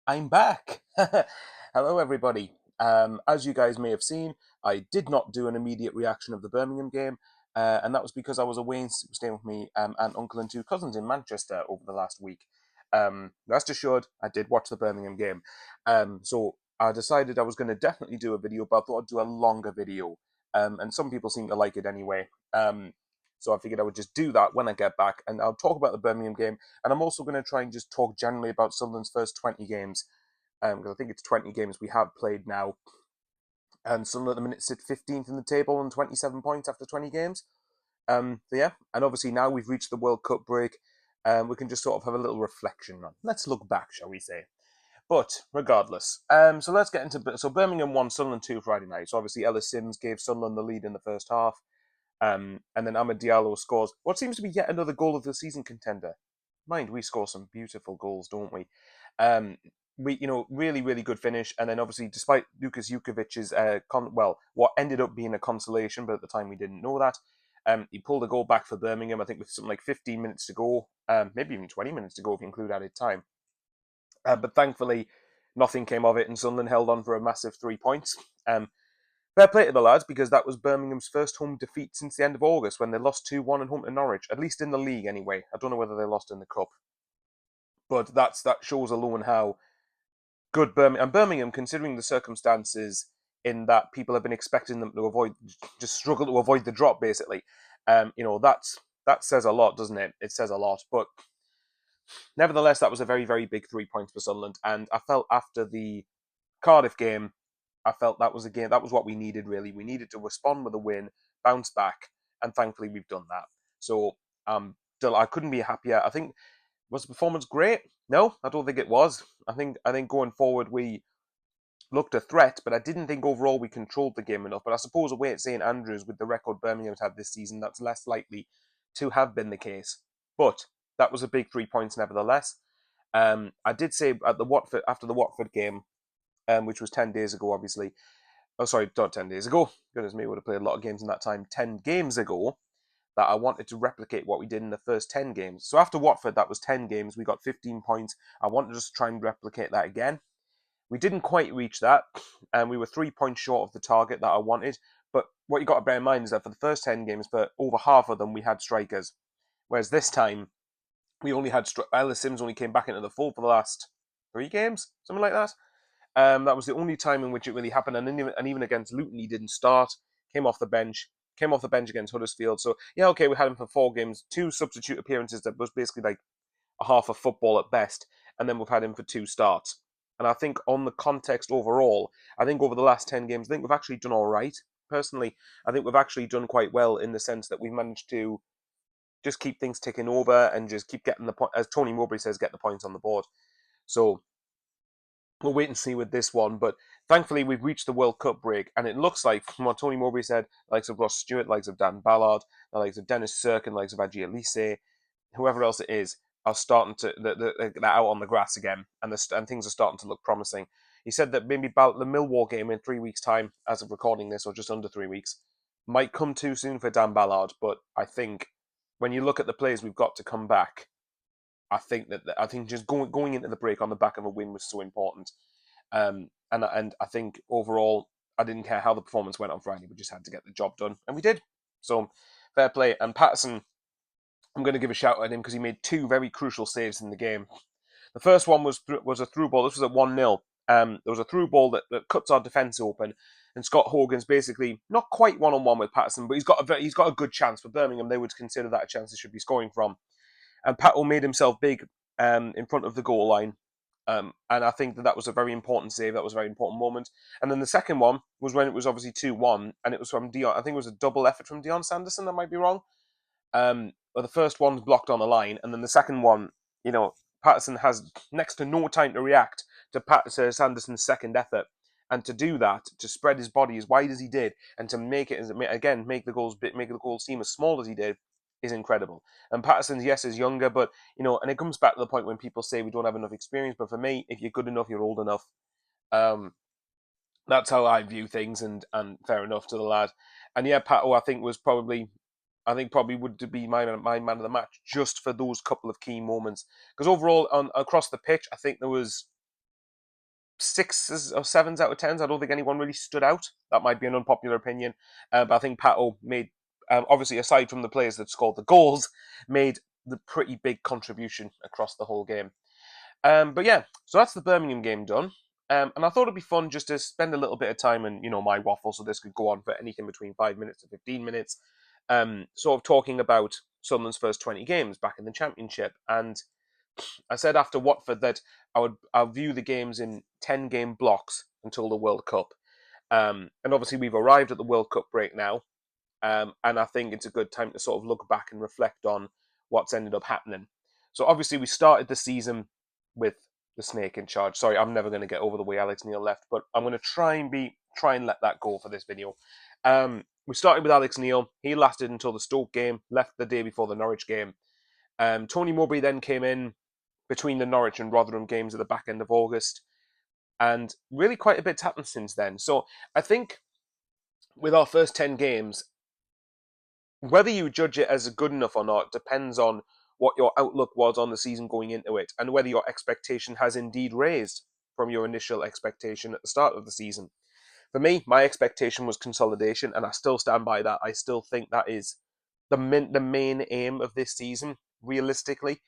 I'm back. Hello, everybody. As you guys may have seen, I did not do an immediate reaction of the Birmingham game, and that was because I was away and staying with me aunt, uncle, and two cousins in Manchester over the last week. Rest assured, I did watch the Birmingham game. So I decided I was going to definitely do a video, but I thought I'd do a longer video. And some people seem to like it anyway. So I figured I would just do that when I get back, and I'll talk about the Birmingham game, and I'm also going to try and just talk generally about Sunderland's first 20 games, because I think it's 20 games we have played now. And Sunderland at the minute sit 15th in the table on 27 points after 20 games. So yeah, and obviously now we've reached the World Cup break, we can just sort of have a little reflection on. Let's look back, shall we say? But regardless, so let's get into. So Birmingham won, Sunderland 2 Friday night. So obviously Ellis gave Sunderland the lead in the first half. And then Diallo scores what seems to be yet another goal of the season contender. Mind, we score some beautiful goals, don't we? Um, really, really good finish. And then obviously, despite Lukas Jukovic's, what ended up being a consolation, but at the time we didn't know that, he pulled a goal back for Birmingham, I think with something like 15 minutes to go, maybe even 20 minutes to go if you include added time. But thankfully, nothing came of it, and Sunderland held on for a massive 3 points. Fair play to the lads, because that was Birmingham's first home defeat since the end of August when they lost 2-1 at home to Norwich, at least in the league anyway. I don't know whether they lost in the cup. But that shows alone how good Birmingham, considering the circumstances in that people have been expecting them to just struggle to avoid the drop, basically. That says a lot, doesn't it? It says a lot. But nevertheless, that was a very, very big 3 points for Sunderland. And I felt after the Cardiff game, I felt that was a game that was what we needed. Really, we needed to respond with a win, bounce back, and thankfully we've done that. So I couldn't be happier. I think was the performance great? No, I don't think it was. I think going forward we looked a threat, but I didn't think overall we controlled the game enough. But I suppose away at St Andrews, with the record Birmingham's had this season, that's less likely to have been the case. But that was a big 3 points nevertheless. I did say at the Watford after the Watford game, which was 10 days ago, obviously. Oh, sorry, not 10 days ago. Goodness me, would have played a lot of games in that time. 10 games ago, that I wanted to replicate what we did in the first 10 games. So after Watford, that was 10 games. We got 15 points. I wanted to just try and replicate that again. We didn't quite reach that, and we were 3 points short of the target that I wanted. But what you got to bear in mind is that for the first 10 games, for over half of them, we had strikers, whereas this time we only had Eillis only came back into the fold for the last 3 games, something like that. That was the only time in which it really happened, and even against Luton, he didn't start. Came off the bench. Came off the bench against Huddersfield. So yeah, okay, we had him for 4 games, 2 substitute appearances that was basically like a half of football at best, and then we've had him for 2 starts. And I think on the context overall, I think over the last 10 games, I think we've actually done all right. Personally, I think we've actually done quite well in the sense that we've managed to just keep things ticking over and just keep getting the point, as Tony Mowbray says, get the points on the board. So we'll wait and see with this one. But thankfully, we've reached the World Cup break, and it looks like, from what Tony Mowbray said, the likes of Ross Stewart, the likes of Dan Ballard, the likes of Dennis Cirkin, the likes of Eillis, whoever else it is, are starting to they're out on the grass again, and things are starting to look promising. He said that maybe about the Millwall game in 3 weeks' time, as of recording this, or just under 3 weeks, might come too soon for Dan Ballard. But I think when you look at the players we've got to come back, I think just going into the break on the back of a win was so important. And I think overall, I didn't care how the performance went on Friday. We just had to get the job done, and we did. So fair play. And Patterson, I'm going to give a shout out at him because he made 2 very crucial saves in the game. The first one was a through ball. This was at 1-0. There was a through ball that cuts our defence open, and Scott Hogan's basically not quite one-on-one with Patterson, but he's got a good chance for Birmingham. They would consider that a chance they should be scoring from. And Pato made himself big in front of the goal line. And I think that was a very important save. That was a very important moment. And then the second one was when it was obviously 2-1, and it was from Dion. I think it was a double effort from Dion Sanderson. I might be wrong. But the first one was blocked on the line, and then the second one, Patterson has next to no time to react to Sanderson's second effort. And to do that, to spread his body as wide as he did, and to make it again make the goals seem as small as he did, is incredible. And Patterson, yes, is younger, but and it comes back to the point when people say we don't have enough experience. But for me, if you're good enough, you're old enough. Um, that's how I view things, and fair enough to the lad. And yeah, Pato, I think probably would be my man of the match just for those couple of key moments. Because overall, across the pitch, I think there was 6s or 7s out of 10s. I don't think anyone really stood out. That might be an unpopular opinion, but I think Pato made, obviously aside from the players that scored the goals, made the pretty big contribution across the whole game. But yeah, so that's the Birmingham game done. And I thought it'd be fun just to spend a little bit of time and, my waffle, so this could go on for anything between 5 minutes to 15 minutes, sort of talking about Sunderland's first 20 games back in the Championship. And I said after Watford that I'll view the games in 10-game blocks until the World Cup. And obviously we've arrived at the World Cup break now, and I think it's a good time to sort of look back and reflect on what's ended up happening. So obviously we started the season with the snake in charge. Sorry, I'm never going to get over the way Alex Neil left, but I'm going to try and let that go for this video. We started with Alex Neil. He lasted until the Stoke game, left the day before the Norwich game. Tony Mowbray then came in between the Norwich and Rotherham games at the back end of August, and really quite a bit's happened since then. So I think with our first 10 games, whether you judge it as good enough or not depends on what your outlook was on the season going into it, and whether your expectation has indeed raised from your initial expectation at the start of the season. For me, my expectation was consolidation, and I still stand by that. I still think that is the main aim of this season, realistically.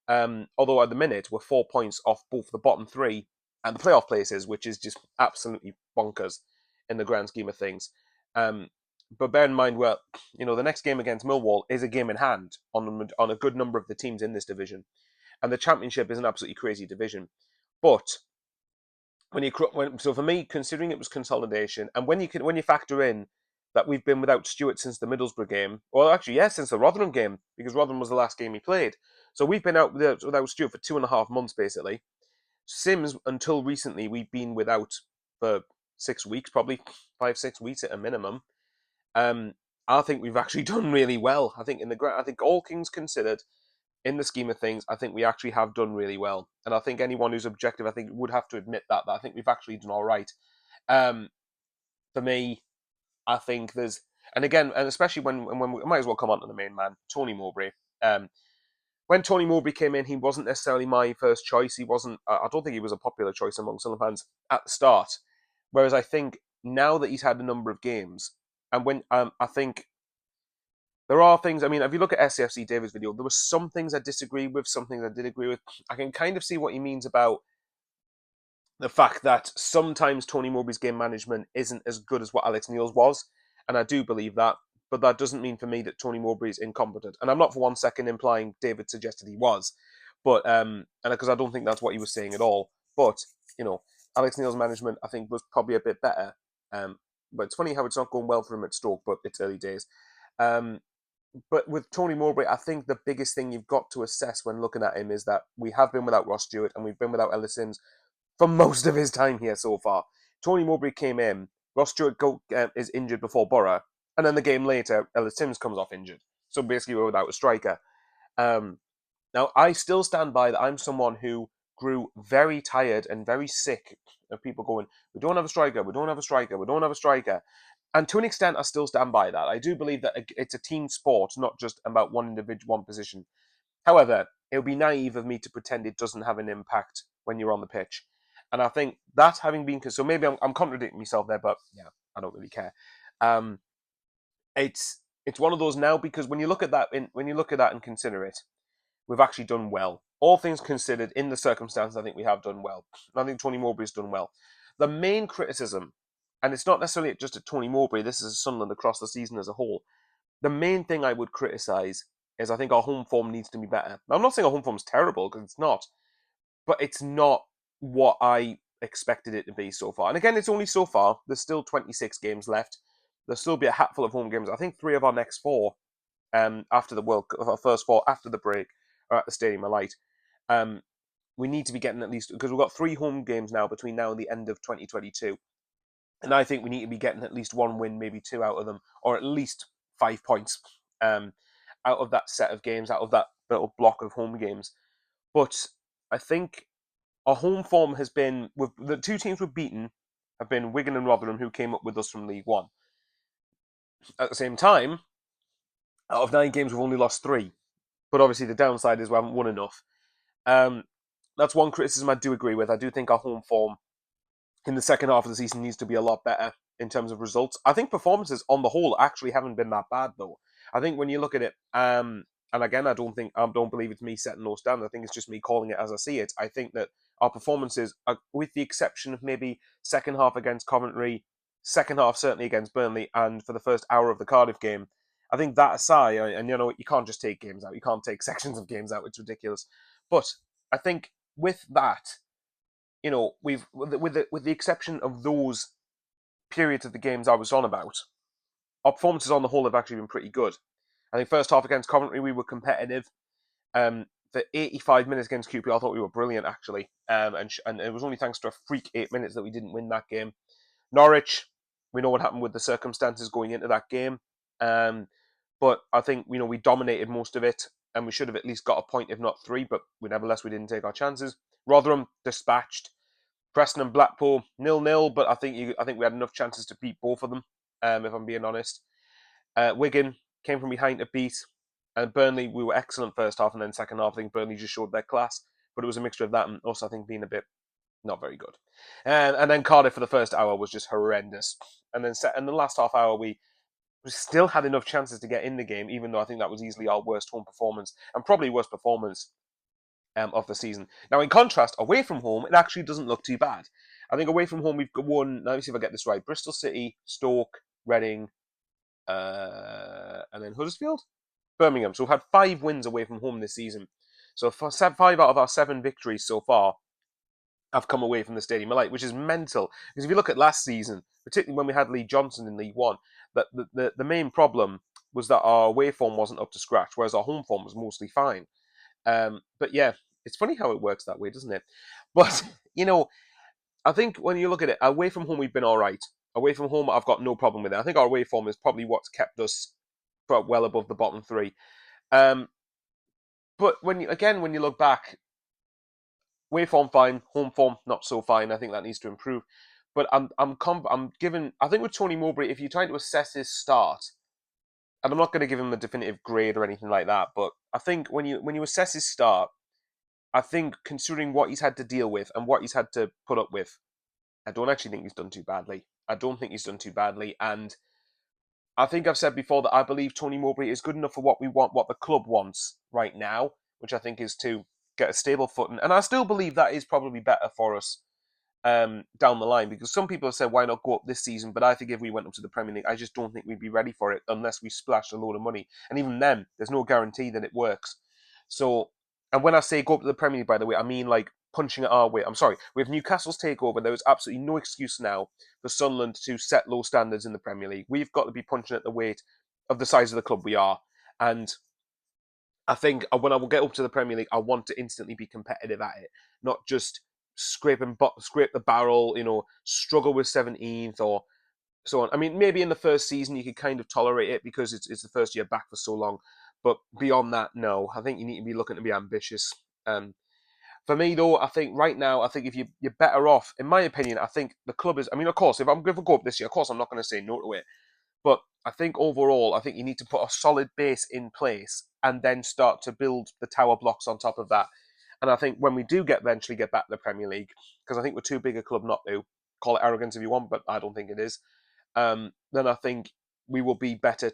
Although at the minute, we're 4 points off both the bottom three and the playoff places, which is just absolutely bonkers in the grand scheme of things. But bear in mind, the next game against Millwall is a game in hand on a good number of the teams in this division. And the Championship is an absolutely crazy division. But so for me, considering it was consolidation, and when you factor in that we've been without Stewart since the Middlesbrough game, well, actually, yes, since the Rotherham game, because Rotherham was the last game he played. So we've been out without Stewart for 2.5 months, basically. Sims, until recently, we've been without for 6 weeks, probably 5-6 weeks at a minimum. I think we've actually done really well. I think I think all things considered, in the scheme of things, I think we actually have done really well. And I think anyone who's objective, I think, would have to admit that I think we've actually done all right. For me, I think and especially when we might as well come on to the main man, Tony Mowbray. When Tony Mowbray came in, he wasn't necessarily my first choice. He wasn't. I don't think he was a popular choice among Sunderland fans at the start. Whereas I think now that he's had a number of games, and when I think there are things. I mean, if you look at SCFC David's video, there were some things I disagreed with, some things I did agree with. I can kind of see what he means about the fact that sometimes Tony Mowbray's game management isn't as good as what Alex Neil's was, and I do believe that. But that doesn't mean for me that Tony Mowbray is incompetent, and I'm not for 1 second implying David suggested he was, but and because I don't think that's what he was saying at all. But Alex Neil's management I think was probably a bit better. But it's funny how it's not going well for him at Stoke, but it's early days. But with Tony Mowbray, I think the biggest thing you've got to assess when looking at him is that we have been without Ross Stewart and we've been without Eillis for most of his time here so far. Tony Mowbray came in, Ross Stewart is injured before Borough, and then the game later, Eillis comes off injured. So basically, we're without a striker. Now, I still stand by that I'm someone who grew very tired and very sick of people going, we don't have a striker, we don't have a striker, we don't have a striker. And to an extent, I still stand by that. I do believe that it's a team sport, not just about one individual, one position. However, it would be naive of me to pretend it doesn't have an impact when you're on the pitch. And I think that having been... So maybe I'm contradicting myself there, but yeah, I don't really care. It's one of those now, because when you look at that and consider it, we've actually done well. All things considered, in the circumstances, I think we have done well. I think Tony Mowbray's done well. The main criticism, and it's not necessarily just at Tony Mowbray, this is Sunderland across the season as a whole, the main thing I would criticise is I think our home form needs to be better. Now, I'm not saying our home form's terrible, because it's not, but it's not what I expected it to be so far. And again, it's only so far. There's still 26 games left. There'll still be a hatful of home games. I think 3 of our next 4 after the World Cup, our first 4 after the break, are at the Stadium of Light. We need to be getting at least, because we've got 3 home games now between now and the end of 2022. And I think we need to be getting at least 1 win, maybe 2 out of them, or at least 5 points out of that set of games, out of that little block of home games. But I think our home form has been, the 2 teams we've beaten have been Wigan and Rotherham, who came up with us from League One. At the same time, out of 9 games, we've only lost 3. But obviously the downside is we haven't won enough. That's one criticism I do agree with. I do think our home form in the second half of the season needs to be a lot better in terms of results. I think performances on the whole actually haven't been that bad though. I think when you look at it, and again, I don't believe it's me setting those down. I think it's just me calling it as I see it. I think that our performances, with the exception of maybe second half against Coventry, second half certainly against Burnley, and for the first hour of the Cardiff game, I think that aside, and you know, you can't just take games out. You can't take sections of games out. It's ridiculous. But I think with that, you know, we've with the exception of those periods of the games I was on about, our performances on the whole have actually been pretty good. I think first half against Coventry we were competitive. The 85 minutes against QPR I thought we were brilliant actually, and it was only thanks to a freak 8 minutes that we didn't win that game. Norwich, we know what happened with the circumstances going into that game, but I think we dominated most of it, and we should have at least got a point, if not three. But nevertheless, we didn't take our chances. Rotherham dispatched. Preston and Blackpool 0-0, but I think we had enough chances to beat both of them. If I'm being honest, Wigan came from behind to beat, and Burnley we were excellent first half, and then second half I think Burnley just showed their class, but it was a mixture of that and us I think being a bit not very good. And then Cardiff for the first hour was just horrendous, and then in the last half hour we still had enough chances to get in the game, even though I think that was easily our worst home performance and probably worst performance of the season. Now, in contrast, away from home, it actually doesn't look too bad. I think away from home, we've won, let me see if I get this right, Bristol City, Stoke, Reading, and then Huddersfield? Birmingham. So we've had 5 wins away from home this season. So 5 out of our 7 victories so far have come away from the Stadium of Light, which is mental. Because if you look at last season, particularly when we had Lee Johnson in League One, that the main problem was that our away form wasn't up to scratch, whereas our home form was mostly fine. But yeah, it's funny how it works that way, doesn't it? But, I think when you look at it, away from home, we've been all right. Away from home, I've got no problem with it. I think our away form is probably what's kept us well above the bottom 3. But when you look back, away form fine, home form not so fine. I think that needs to improve. But I'm given. I think with Tony Mowbray, if you're trying to assess his start, and I'm not going to give him a definitive grade or anything like that, but I think when you assess his start, I think considering what he's had to deal with and what he's had to put up with, I don't actually think he's done too badly. I don't think he's done too badly, and I think I've said before that I believe Tony Mowbray is good enough for what we want, what the club wants right now, which I think is to get a stable footing. And I still believe that is probably better for us down the line, because some people have said, why not go up this season? But I think if we went up to the Premier League, I just don't think we'd be ready for it unless we splashed a load of money. And even then, there's no guarantee that it works. So, and when I say go up to the Premier League, by the way, I mean like punching at our weight. I'm sorry, with Newcastle's takeover, there is absolutely no excuse now for Sunderland to set low standards in the Premier League. We've got to be punching at the weight of the size of the club we are. And I think when I will get up to the Premier League, I want to instantly be competitive at it, not just scrape the barrel, struggle with 17th or so on. I mean, maybe in the first season you could kind of tolerate it because it's the first year back for so long. But beyond that, no. I think you need to be looking to be ambitious. For me, though, I think right now, I think if you're better off, in my opinion, I think the club is. I mean, of course, if I'm going to go up this year, of course, I'm not going to say no to it. But I think overall, I think you need to put a solid base in place and then start to build the tower blocks on top of that. And I think when we do eventually get back to the Premier League, because I think we're too big a club not to, call it arrogance if you want, but I don't think it is. Then I think we will be better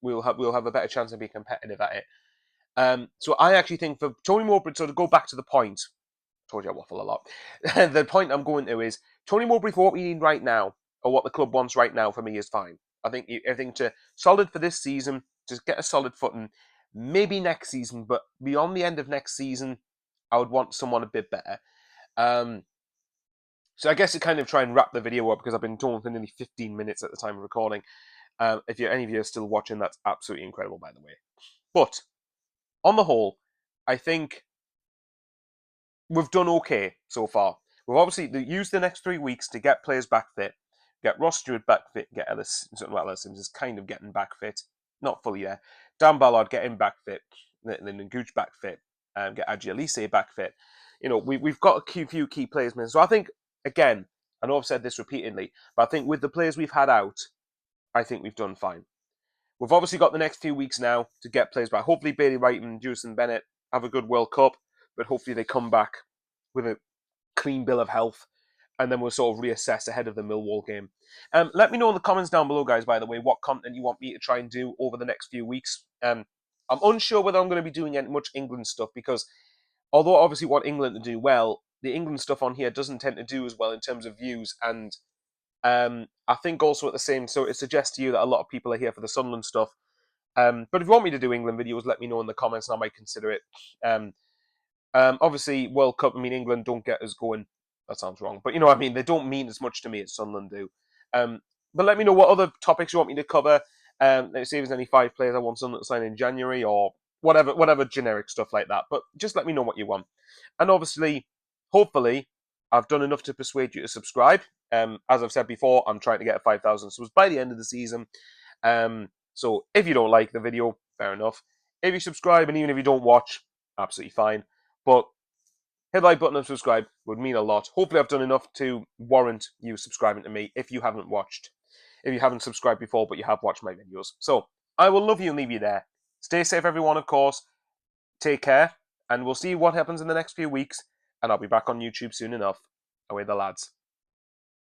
we'll have a better chance of being competitive at it. So I actually think for Tony Mowbray, so to go back to the point, I told you I waffle a lot. The point I'm going to is Tony Mowbray for what we need right now, or what the club wants right now, for me is fine. I think to solid for this season, just get a solid footing. Maybe next season, but beyond the end of next season, I would want someone a bit better. So I guess to kind of try and wrap the video up, because I've been talking for nearly 15 minutes at the time of recording. If any of you are still watching, that's absolutely incredible, by the way. But on the whole, I think we've done okay so far. We've obviously used the next 3 weeks to get players back fit, get Ross Stewart back fit, get Ellis Sims is kind of getting back fit, not fully there. Dan Ballard getting back fit, then Gooch back fit, get Eillis back fit. We've got a few key players, man. So I think, again, I know I've said this repeatedly, but I think with the players we've had out, I think we've done fine. We've obviously got the next few weeks now to get players back. Hopefully Bailey Wright and Jewison Bennett have a good World Cup, but hopefully they come back with a clean bill of health. and then we'll sort of reassess ahead of the Millwall game. Let me know in the comments down below, guys, by the way, what content you want me to try and do over the next few weeks. I'm unsure whether I'm going to be doing any much England stuff, because although I obviously want England to do well, the England stuff on here doesn't tend to do as well in terms of views. And I think also at the same, so it suggests to you that a lot of people are here for the Sunderland stuff. But if you want me to do England videos, let me know in the comments and I might consider it. Obviously, World Cup, I mean, England don't get us going. That sounds wrong. But you know what I mean? They don't mean as much to me as Sunderland do. But let me know what other topics you want me to cover. Let's see if there's any 5 players I want Sunderland to sign in January or whatever generic stuff like that. But just let me know what you want. And obviously, hopefully, I've done enough to persuade you to subscribe. As I've said before, I'm trying to get 5,000 subs by the end of the season. So if you don't like the video, fair enough. If you subscribe, and even if you don't watch, absolutely fine. But hit the like button and subscribe would mean a lot. Hopefully I've done enough to warrant you subscribing to me if you haven't subscribed before, but you have watched my videos. So I will love you and leave you there. Stay safe, everyone, of course. Take care, and we'll see what happens in the next few weeks, and I'll be back on YouTube soon enough. Away the lads.